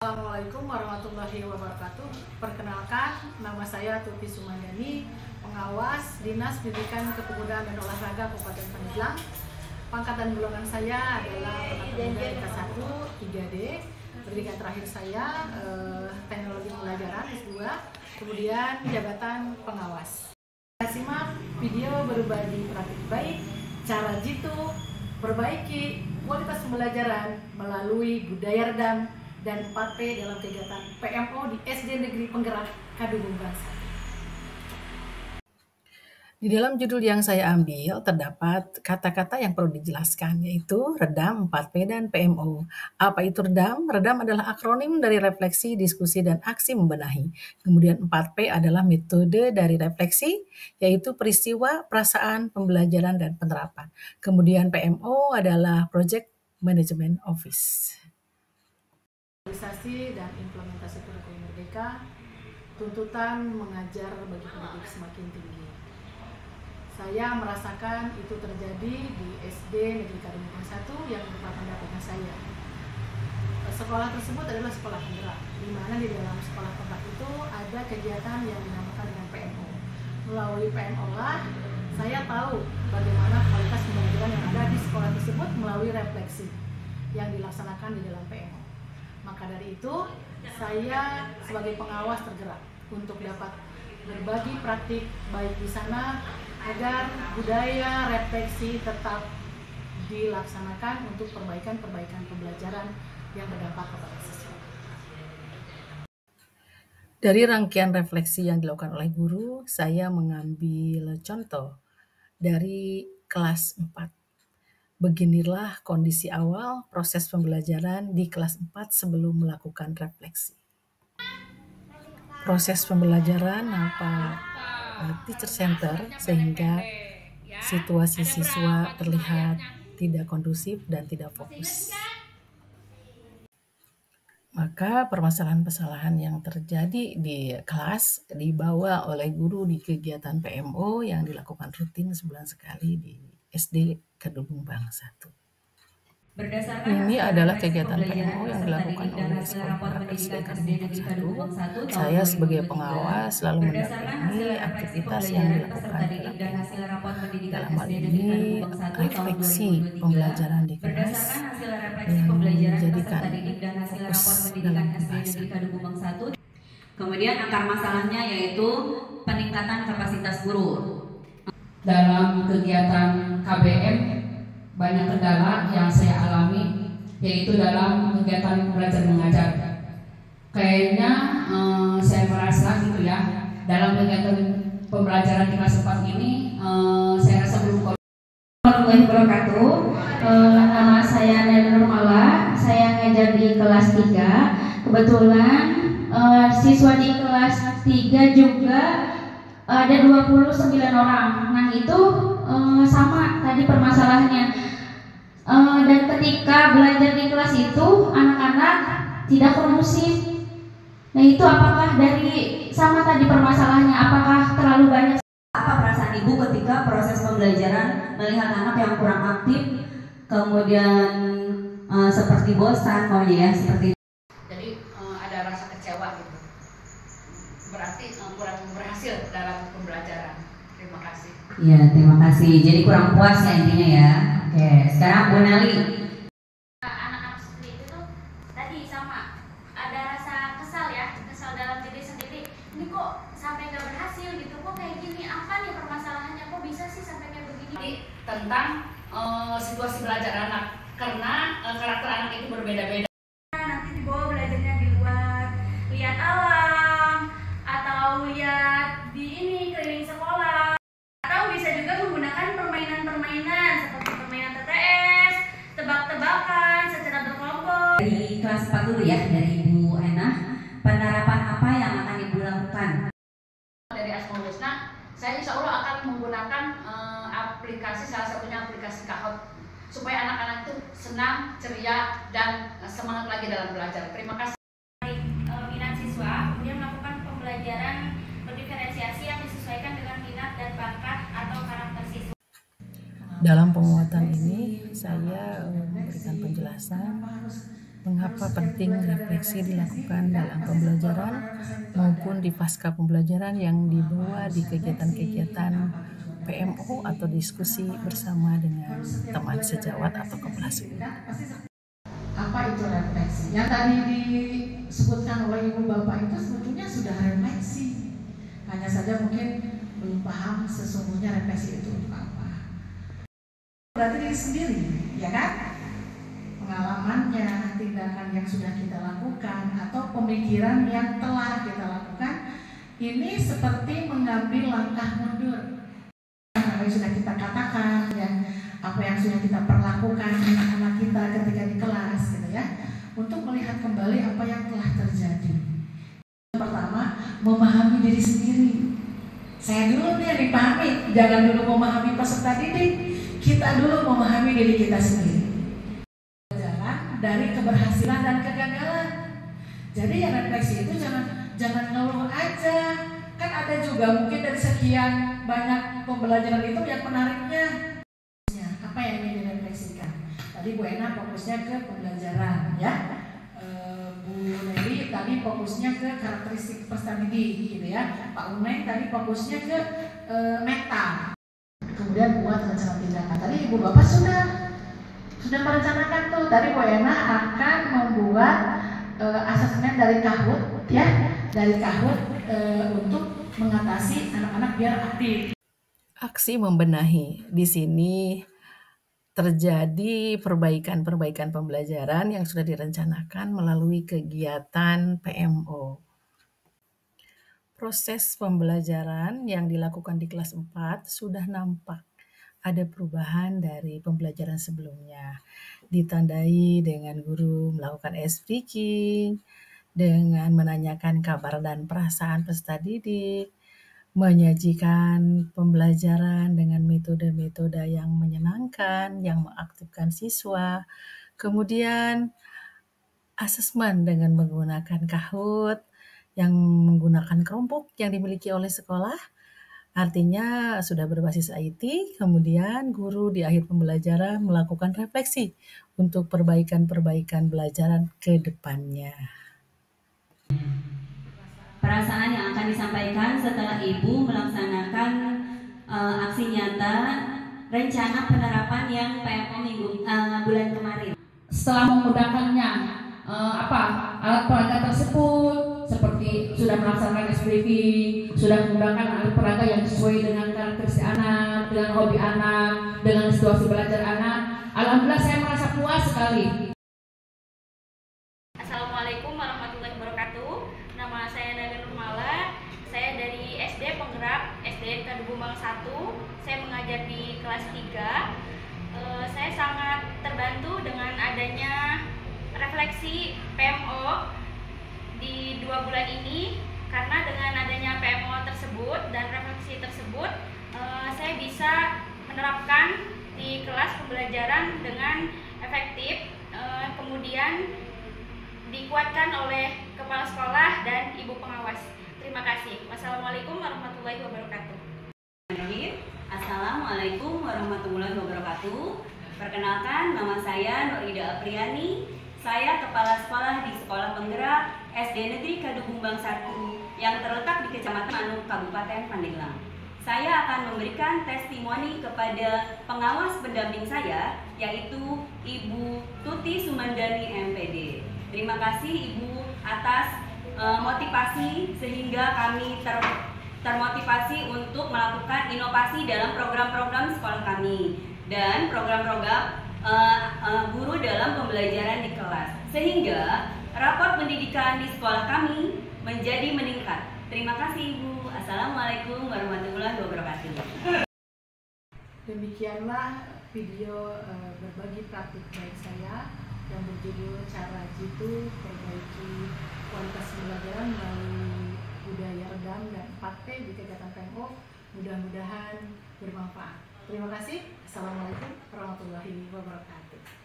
Assalamualaikum warahmatullahi wabarakatuh. Perkenalkan, nama saya Tuti Sumandani, pengawas Dinas Pendidikan Kepemudaan dan Olahraga Kabupaten Pandeglang. Pangkat dan golongan saya adalah Pemuda IK1 3D. Pendidikan terakhir saya Teknologi Pembelajaran S2, kemudian jabatan pengawas. Simak video berbagi praktik baik, cara jitu, perbaiki kualitas pembelajaran melalui budaya redam dan 4P dalam kegiatan PMO di SD Negeri Penggerak Kadubung Bangsa. Di dalam judul yang saya ambil terdapat kata-kata yang perlu dijelaskan, yaitu redam, 4P, dan PMO. Apa itu redam? Redam adalah akronim dari refleksi, diskusi, dan aksi membenahi. Kemudian 4P adalah metode dari refleksi, yaitu peristiwa, perasaan, pembelajaran, dan penerapan. Kemudian PMO adalah Project Management Office. Realisasi dan implementasi kurikulum Merdeka, tuntutan mengajar bagi pendidik semakin tinggi. Saya merasakan itu terjadi di SD Negeri Kadubung 1 yang merupakan daerah saya. Sekolah tersebut adalah sekolah penggerak, di mana di dalam sekolah penggerak itu ada kegiatan yang dinamakan dengan PMO. Melalui PMO lah saya tahu bagaimana kualitas pembelajaran yang ada di sekolah tersebut melalui refleksi yang dilaksanakan di dalam PMO. Maka dari itu saya sebagai pengawas tergerak untuk dapat berbagi praktik baik di sana agar budaya refleksi tetap dilaksanakan untuk perbaikan pembelajaran yang berdampak kepada siswa. Dari rangkaian refleksi yang dilakukan oleh guru, saya mengambil contoh dari kelas 4. Beginilah kondisi awal proses pembelajaran di kelas 4 sebelum melakukan refleksi. Proses pembelajaran teacher center sehingga situasi siswa terlihat tidak kondusif dan tidak fokus. Maka permasalahan-permasalahan yang terjadi di kelas dibawa oleh guru di kegiatan PMO yang dilakukan rutin sebulan sekali di SD Kadubung Bangsa 1. Ini adalah kegiatan PMO yang dilakukan oleh Sekolah SD Kadubung 1. Saya sebagai pengawas selalu mendampingi aktivitas yang dilakukan dalam hal ini refleksi pembelajaran di kelas yang menjadikan fokus dalam pembahasan. Kemudian akar masalahnya yaitu peningkatan kapasitas guru. Dalam kegiatan KBM banyak kendala yang saya alami, yaitu dalam kegiatan belajar mengajar. Kayaknya saya merasa gitu ya, dalam kegiatan pembelajaran di kelas 4 ini saya rasa belum. Assalamualaikum warahmatullahi wabarakatuh. Nama saya Nel Nurmala, saya ngajar di kelas 3. Kebetulan siswa di kelas 3 juga ada 29 orang. Nah itu sama tadi permasalahannya. Dan ketika belajar di kelas itu anak-anak tidak kondusif. Nah itu apakah dari sama tadi permasalahannya, apakah terlalu banyak? Apa perasaan ibu ketika proses pembelajaran melihat anak yang kurang aktif, kemudian seperti bosan maunya ya seperti. Jadi ada rasa kecewa gitu. Berarti kurang berhasil dalam pembelajaran. Terima kasih. Iya, terima kasih. Jadi kurang puas ya intinya ya. Oke, sekarang Bu Nali. Anak-anak seperti itu tuh tadi sama ada rasa kesal ya, kesal dalam diri sendiri. Ini kok sampai gak berhasil gitu, kok kayak gini, apa nih permasalahannya, kok bisa sih sampai kayak begini? Jadi tentang situasi belajar anak, karena karakter anak itu berbeda-beda. Nanti dibawa belajarnya di luar, lihat alam atau lihat di ini keliling sekolah, atau bisa juga menggunakan permainan-permainan seperti permainan TTS, tebak-tebakan secara berkelompok. Dari kelas 4 dulu ya, dari Ibu Enah. Penerapan apa yang akan Ibu lakukan? Dari Asmaul Husna, saya insya Allah akan menggunakan aplikasi, salah satunya aplikasi Kahoot, supaya anak-anak itu senang, ceria, dan semangat lagi dalam belajar. Terima kasih. Minat siswa, kemudian melakukan pembelajaran berdiferensiasi yang disesuaikan dengan minat dan bakat atau karakter siswa. Dalam penguatan ini saya memberikan penjelasan Mengapa penting refleksi dilakukan dalam pembelajaran maupun di pasca pembelajaran yang dibawa di kegiatan-kegiatan PMO atau diskusi bersama dengan teman sejawat atau kepala suku. Apa itu refleksi? Yang tadi disebutkan oleh Ibu Bapak itu sebetulnya sudah refleksi. Hanya saja mungkin belum paham sesungguhnya refleksi itu untuk apa. Berarti diri sendiri, ya kan? Pengalamannya, tindakan yang sudah kita lakukan, atau pemikiran yang telah kita lakukan, ini seperti mengambil langkah mundur. Apa yang sudah kita katakan, ya, apa yang sudah kita perlakukan anak-anak kita ketika di kelas, gitu ya, untuk melihat kembali apa yang telah terjadi. Pertama, memahami diri sendiri. Saya dulu nih yang dipahami, jangan dulu memahami peserta didik, kita dulu memahami diri kita sendiri. Dari keberhasilan dan kegagalan. Jadi yang refleksi itu jangan ngeluh aja. Kan ada juga mungkin dari sekian banyak pembelajaran itu yang menariknya. Apa yang ingin direfleksikan? Tadi Bu Ena fokusnya ke pembelajaran, ya. Bu Nelly tadi fokusnya ke karakteristik peserta didik, gitu ya. Pak Uneng tadi fokusnya ke meta. Kemudian buat rencana tindakan. Tadi Ibu Bapak sudah merencanakan tuh. Tadi Bu Ena akan membuat asesmen dari Kahoot, ya, dari Kahoot untuk mengatasi anak-anak biar aktif. Aksi membenahi di sini terjadi perbaikan pembelajaran yang sudah direncanakan melalui kegiatan PMO. Proses pembelajaran yang dilakukan di kelas 4 sudah nampak ada perubahan dari pembelajaran sebelumnya, ditandai dengan guru melakukan ice breaking, dengan menanyakan kabar dan perasaan peserta didik, menyajikan pembelajaran dengan metode-metode yang menyenangkan, yang mengaktifkan siswa, kemudian asesmen dengan menggunakan Kahoot, yang menggunakan kelompok yang dimiliki oleh sekolah, artinya sudah berbasis IT, kemudian guru di akhir pembelajaran melakukan refleksi untuk perbaikan-perbaikan belajaran ke depannya. Perasaan yang akan disampaikan setelah Ibu melaksanakan aksi nyata rencana penerapan yang PMO bulan kemarin. Setelah menggunakannya alat peraga tersebut, seperti sudah melaksanakan SPV, sudah menggunakan alat peraga yang sesuai dengan karakteristik anak, dengan hobi anak, dengan situasi belajar anak. Alhamdulillah saya merasa puas sekali. Assalamualaikum warahmatullahi wabarakatuh. Nama saya Naga Nurmala. Saya dari SD Penggerak, SD Kadubung 1. Saya mengajar di kelas 3. Saya sangat terbantu dengan adanya refleksi PMO di 2 bulan ini, karena dengan adanya PMO tersebut dan refleksi tersebut saya bisa menerapkan di kelas pembelajaran dengan efektif, kemudian dikuatkan oleh kepala sekolah dan ibu pengawas. Terima kasih. Wassalamualaikum warahmatullahi wabarakatuh. Assalamualaikum warahmatullahi wabarakatuh. Perkenalkan, nama saya Norida Apriani. Saya kepala sekolah di Sekolah Penggerak SD Negeri Kadubung 1 yang terletak di Kecamatan Manuk, Kabupaten Pandeglang. Saya akan memberikan testimoni kepada pengawas pendamping saya, yaitu Ibu Tuti Sumandani MPD. Terima kasih Ibu atas motivasi sehingga kami termotivasi untuk melakukan inovasi dalam program-program sekolah kami dan program-program guru dalam pembelajaran di kelas, sehingga rapor pendidikan di sekolah kami menjadi meningkat. Terima kasih Ibu. Assalamualaikum warahmatullahi wabarakatuh. Demikianlah video berbagi praktik baik saya yang berjudul Cara Jitu Perbaiki Kualitas Pembelajaran Melalui Budaya Redam dan 4P di kegiatan PMO. Mudah-mudahan bermanfaat. Terima kasih. Assalamualaikum warahmatullahi wabarakatuh.